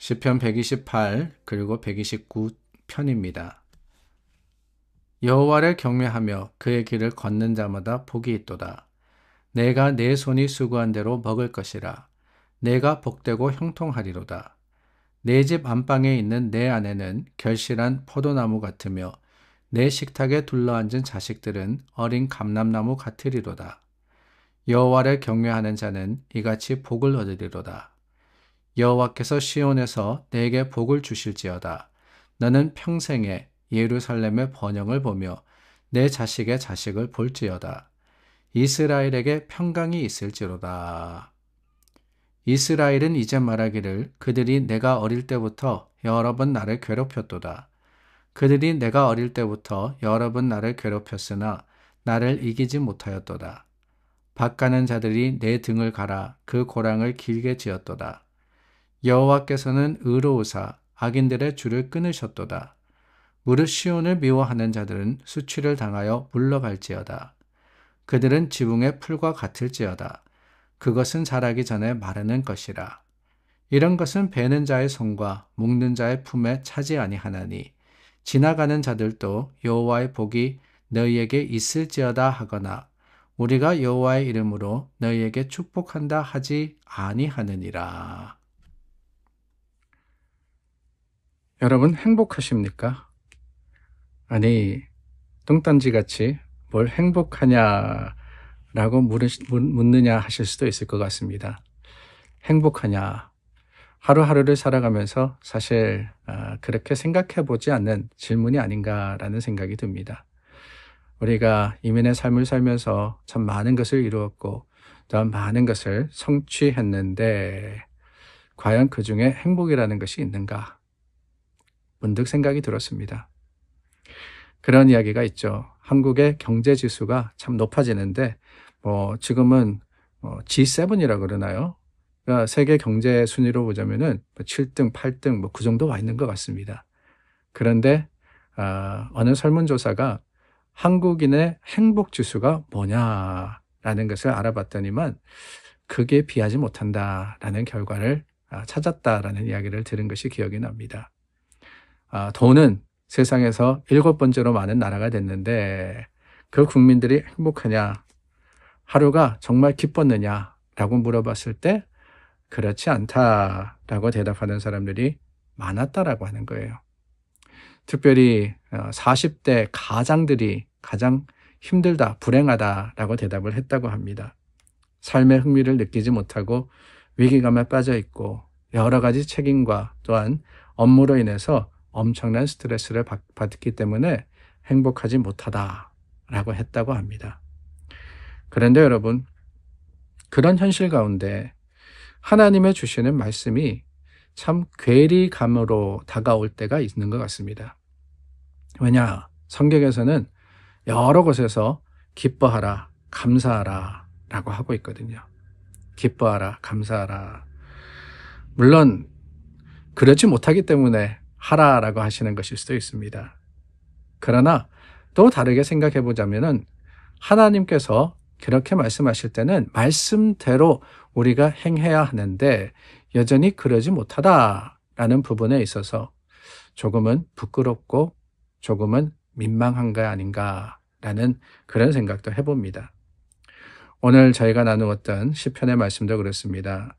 시편 128 그리고 129편입니다. 여호와를 경외하며 그의 길을 걷는 자마다 복이 있도다. 내가 내 손이 수고한 대로 먹을 것이라. 내가 복되고 형통하리로다. 내 집 안방에 있는 내 아내는 결실한 포도나무 같으며 내 식탁에 둘러앉은 자식들은 어린 감람나무 같으리로다. 여호와를 경외하는 자는 이같이 복을 얻으리로다. 여호와께서 시온에서 내게 복을 주실지어다. 너는 평생에 예루살렘의 번영을 보며 내 자식의 자식을 볼지어다. 이스라엘에게 평강이 있을지로다. 이스라엘은 이제 말하기를 그들이 내가 어릴 때부터 여러 번 나를 괴롭혔도다. 그들이 내가 어릴 때부터 여러 번 나를 괴롭혔으나 나를 이기지 못하였도다. 밭가는 자들이 내 등을 갈아 그 고랑을 길게 지었도다. 여호와께서는 의로우사 악인들의 줄을 끊으셨도다. 무릇 시온을 미워하는 자들은 수치를 당하여 물러갈지어다. 그들은 지붕의 풀과 같을지어다. 그것은 자라기 전에 마르는 것이라. 이런 것은 베는 자의 손과 묶는 자의 품에 차지 아니하나니 지나가는 자들도 여호와의 복이 너희에게 있을지어다 하거나 우리가 여호와의 이름으로 너희에게 축복한다 하지 아니하느니라. 여러분 행복하십니까? 아니 뚱딴지같이 뭘 행복하냐라고 묻느냐 하실 수도 있을 것 같습니다. 행복하냐? 하루하루를 살아가면서 사실 그렇게 생각해 보지 않는 질문이 아닌가라는 생각이 듭니다. 우리가 이민의 삶을 살면서 참 많은 것을 이루었고 또한 많은 것을 성취했는데 과연 그 중에 행복이라는 것이 있는가? 문득 생각이 들었습니다. 그런 이야기가 있죠. 한국의 경제 지수가 참 높아지는데 지금은 G7이라고 그러나요? 그러니까 세계 경제 순위로 보자면은 7등, 8등 그 정도 와 있는 것 같습니다. 그런데 어느 설문조사가 한국인의 행복 지수가 뭐냐라는 것을 알아봤더니만 그게 비하지 못한다라는 결과를 찾았다라는 이야기를 들은 것이 기억이 납니다. 돈은 세상에서 7번째로 많은 나라가 됐는데 그 국민들이 행복하냐, 하루가 정말 기뻤느냐라고 물어봤을 때 그렇지 않다라고 대답하는 사람들이 많았다라고 하는 거예요. 특별히 40대 가장들이 가장 힘들다, 불행하다라고 대답을 했다고 합니다. 삶의 흥미를 느끼지 못하고 위기감에 빠져 있고 여러 가지 책임과 또한 업무로 인해서 엄청난 스트레스를 받기 때문에 행복하지 못하다라고 했다고 합니다. 그런데 여러분, 그런 현실 가운데 하나님의 주시는 말씀이 참 괴리감으로 다가올 때가 있는 것 같습니다. 왜냐? 성경에서는 여러 곳에서 기뻐하라, 감사하라 라고 하고 있거든요. 기뻐하라, 감사하라. 물론 그렇지 못하기 때문에 하라라고 하시는 것일 수도 있습니다. 그러나 또 다르게 생각해 보자면은 하나님께서 그렇게 말씀하실 때는 말씀대로 우리가 행해야 하는데 여전히 그러지 못하다라는 부분에 있어서 조금은 부끄럽고 조금은 민망한 거 아닌가라는 그런 생각도 해봅니다. 오늘 저희가 나누었던 시편의 말씀도 그렇습니다.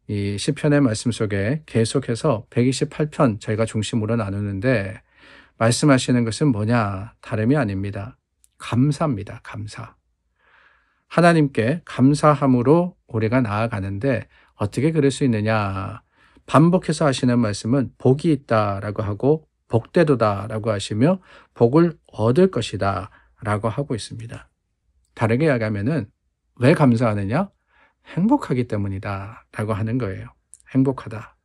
이 시편의 말씀 속에 계속해서 128편 저희가 중심으로 나누는데 말씀하시는 것은 뭐냐? 다름이 아닙니다. 감사입니다. 감사. 하나님께 감사함으로 우리가 나아가는데 어떻게 그럴 수 있느냐? 반복해서 하시는 말씀은 복이 있다라고 하고 복되도다라고 하시며 복을 얻을 것이다 라고 하고 있습니다. 다르게 이야기하면은 왜 감사하느냐? 행복하기 때문이다 라고 하는 거예요. 행복하다.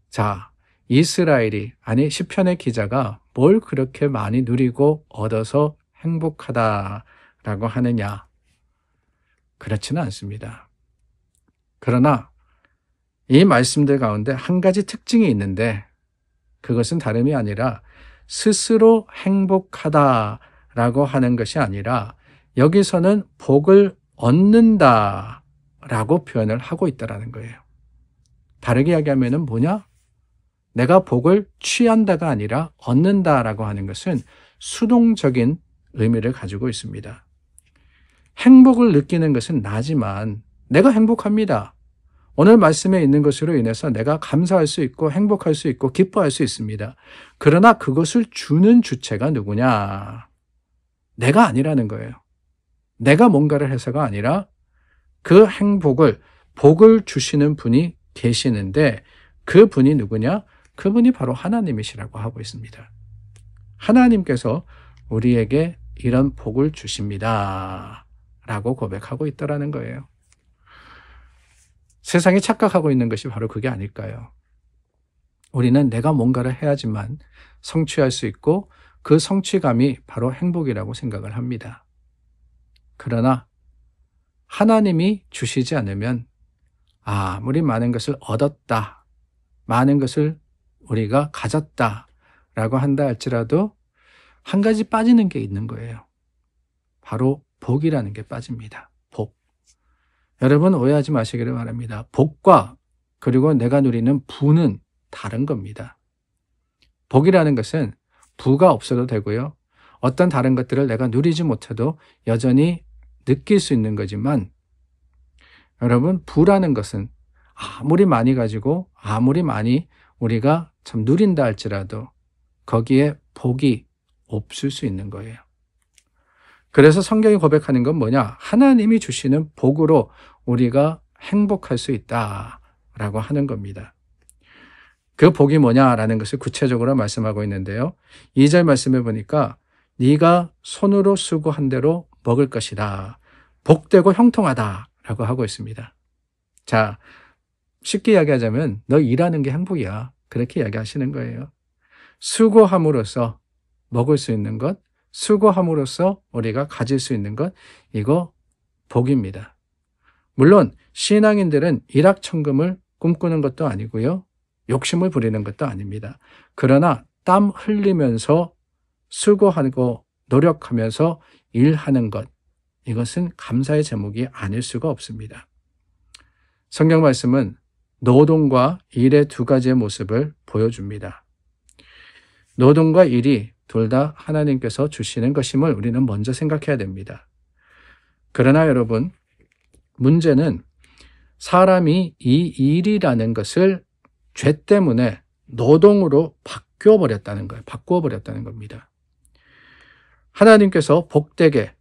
자, 이스라엘이, 아니 시편의 기자가 뭘 그렇게 많이 누리고 얻어서 행복하다라고 하느냐? 그렇지는 않습니다. 그러나 이 말씀들 가운데 한 가지 특징이 있는데 그것은 다름이 아니라 스스로 행복하다라고 하는 것이 아니라 여기서는 복을 얻는다라고 표현을 하고 있다라는 거예요. 다르게 이야기하면 뭐냐? 내가 복을 취한다가 아니라 얻는다라고 하는 것은 수동적인 의미를 가지고 있습니다. 행복을 느끼는 것은 나지만 내가 행복합니다. 오늘 말씀에 있는 것으로 인해서 내가 감사할 수 있고 행복할 수 있고 기뻐할 수 있습니다. 그러나 그것을 주는 주체가 누구냐? 내가 아니라는 거예요. 내가 뭔가를 해서가 아니라 그 행복을, 복을 주시는 분이 계시는데 그 분이 누구냐? 그분이 바로 하나님이시라고 하고 있습니다. 하나님께서 우리에게 이런 복을 주십니다. 라고 고백하고 있더라는 거예요. 세상이 착각하고 있는 것이 바로 그게 아닐까요? 우리는 내가 뭔가를 해야지만 성취할 수 있고 그 성취감이 바로 행복이라고 생각을 합니다. 그러나 하나님이 주시지 않으면 아무리 많은 것을 얻었다, 많은 것을 우리가 가졌다라고 한다 할지라도 한 가지 빠지는 게 있는 거예요. 바로 복이라는 게 빠집니다. 복. 여러분 오해하지 마시기를 바랍니다. 복과 그리고 내가 누리는 부는 다른 겁니다. 복이라는 것은 부가 없어도 되고요. 어떤 다른 것들을 내가 누리지 못해도 여전히 느낄 수 있는 거지만 여러분 부라는 것은 아무리 많이 가지고 아무리 많이 우리가 참 누린다 할지라도 거기에 복이 없을 수 있는 거예요. 그래서 성경이 고백하는 건 뭐냐? 하나님이 주시는 복으로 우리가 행복할 수 있다라고 하는 겁니다. 그 복이 뭐냐라는 것을 구체적으로 말씀하고 있는데요. 2절 말씀해 보니까 네가 손으로 수고한 대로 먹을 것이다. 복되고 형통하다라고 하고 있습니다. 자, 쉽게 이야기하자면 너 일하는 게 행복이야. 그렇게 이야기하시는 거예요. 수고함으로써 먹을 수 있는 것, 수고함으로써 우리가 가질 수 있는 것, 이거 복입니다. 물론 신앙인들은 일확천금을 꿈꾸는 것도 아니고요. 욕심을 부리는 것도 아닙니다. 그러나 땀 흘리면서 수고하고 노력하면서 일하는 것, 이것은 감사의 제목이 아닐 수가 없습니다. 성경 말씀은 노동과 일의 두 가지의 모습을 보여줍니다. 노동과 일이 둘 다 하나님께서 주시는 것임을 우리는 먼저 생각해야 됩니다. 그러나 여러분, 문제는 사람이 이 일이라는 것을 죄 때문에 노동으로 바꾸어 버렸다는 겁니다. 하나님께서 복되게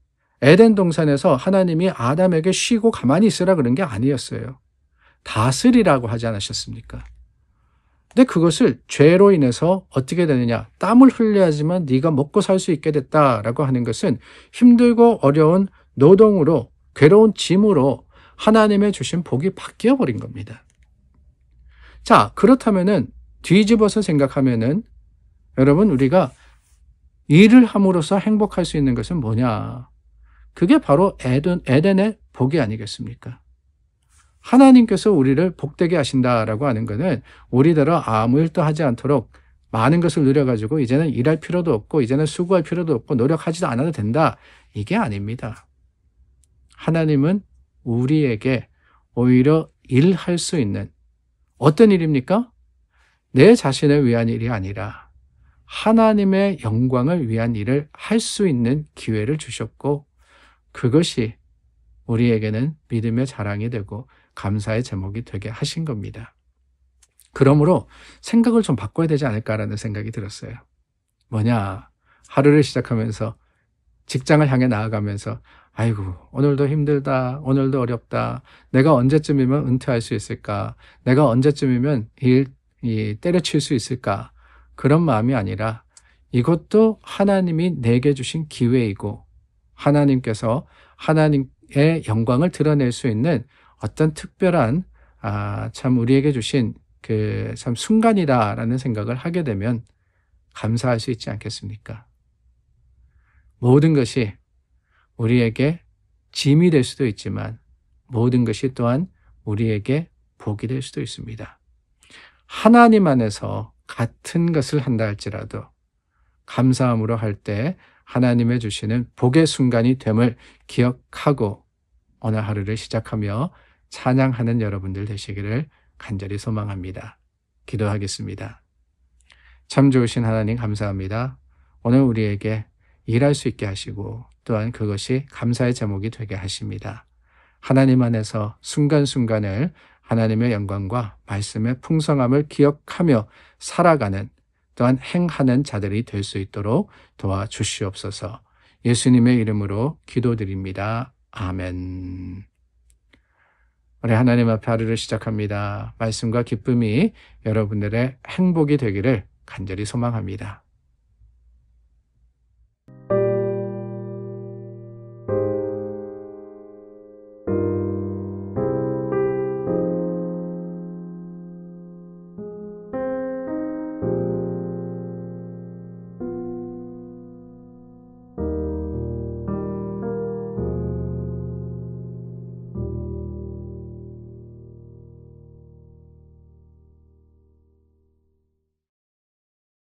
에덴 동산에서 하나님이 아담에게 쉬고 가만히 있으라 그런 게 아니었어요. 다스리라고 하지 않으셨습니까? 근데 그것을 죄로 인해서 어떻게 되느냐? 땀을 흘려야지만 네가 먹고 살 수 있게 됐다라고 하는 것은 힘들고 어려운 노동으로 괴로운 짐으로 하나님의 주신 복이 바뀌어 버린 겁니다. 자, 그렇다면은 뒤집어서 생각하면은 여러분 우리가 일을 함으로써 행복할 수 있는 것은 뭐냐? 그게 바로 에덴의 복이 아니겠습니까? 하나님께서 우리를 복되게 하신다라고 하는 것은 우리대로 아무 일도 하지 않도록 많은 것을 누려가지고 이제는 일할 필요도 없고 이제는 수고할 필요도 없고 노력하지도 않아도 된다. 이게 아닙니다. 하나님은 우리에게 오히려 일할 수 있는 어떤 일입니까? 내 자신을 위한 일이 아니라 하나님의 영광을 위한 일을 할 수 있는 기회를 주셨고 그것이 우리에게는 믿음의 자랑이 되고 감사의 제목이 되게 하신 겁니다. 그러므로 생각을 좀 바꿔야 되지 않을까라는 생각이 들었어요. 뭐냐? 하루를 시작하면서 직장을 향해 나아가면서 아이고 오늘도 힘들다. 오늘도 어렵다. 내가 언제쯤이면 은퇴할 수 있을까? 내가 언제쯤이면 때려칠 수 있을까? 그런 마음이 아니라 이것도 하나님이 내게 주신 기회이고 하나님께서 하나님의 영광을 드러낼 수 있는 어떤 특별한 참 우리에게 주신 그 참 순간이다라는 생각을 하게 되면 감사할 수 있지 않겠습니까? 모든 것이 우리에게 짐이 될 수도 있지만 모든 것이 또한 우리에게 복이 될 수도 있습니다. 하나님 안에서 같은 것을 한다 할지라도 감사함으로 할 때 하나님의 주시는 복의 순간이 됨을 기억하고 오늘 하루를 시작하며 찬양하는 여러분들 되시기를 간절히 소망합니다. 기도하겠습니다. 참 좋으신 하나님 감사합니다. 오늘 우리에게 일할 수 있게 하시고 또한 그것이 감사의 제목이 되게 하십니다. 하나님 안에서 순간순간을 하나님의 영광과 말씀의 풍성함을 기억하며 살아가는 또한 행하는 자들이 될 수 있도록 도와주시옵소서. 예수님의 이름으로 기도드립니다. 아멘. 우리 하나님 앞에 하루를 시작합니다. 말씀과 기쁨이 여러분들의 행복이 되기를 간절히 소망합니다.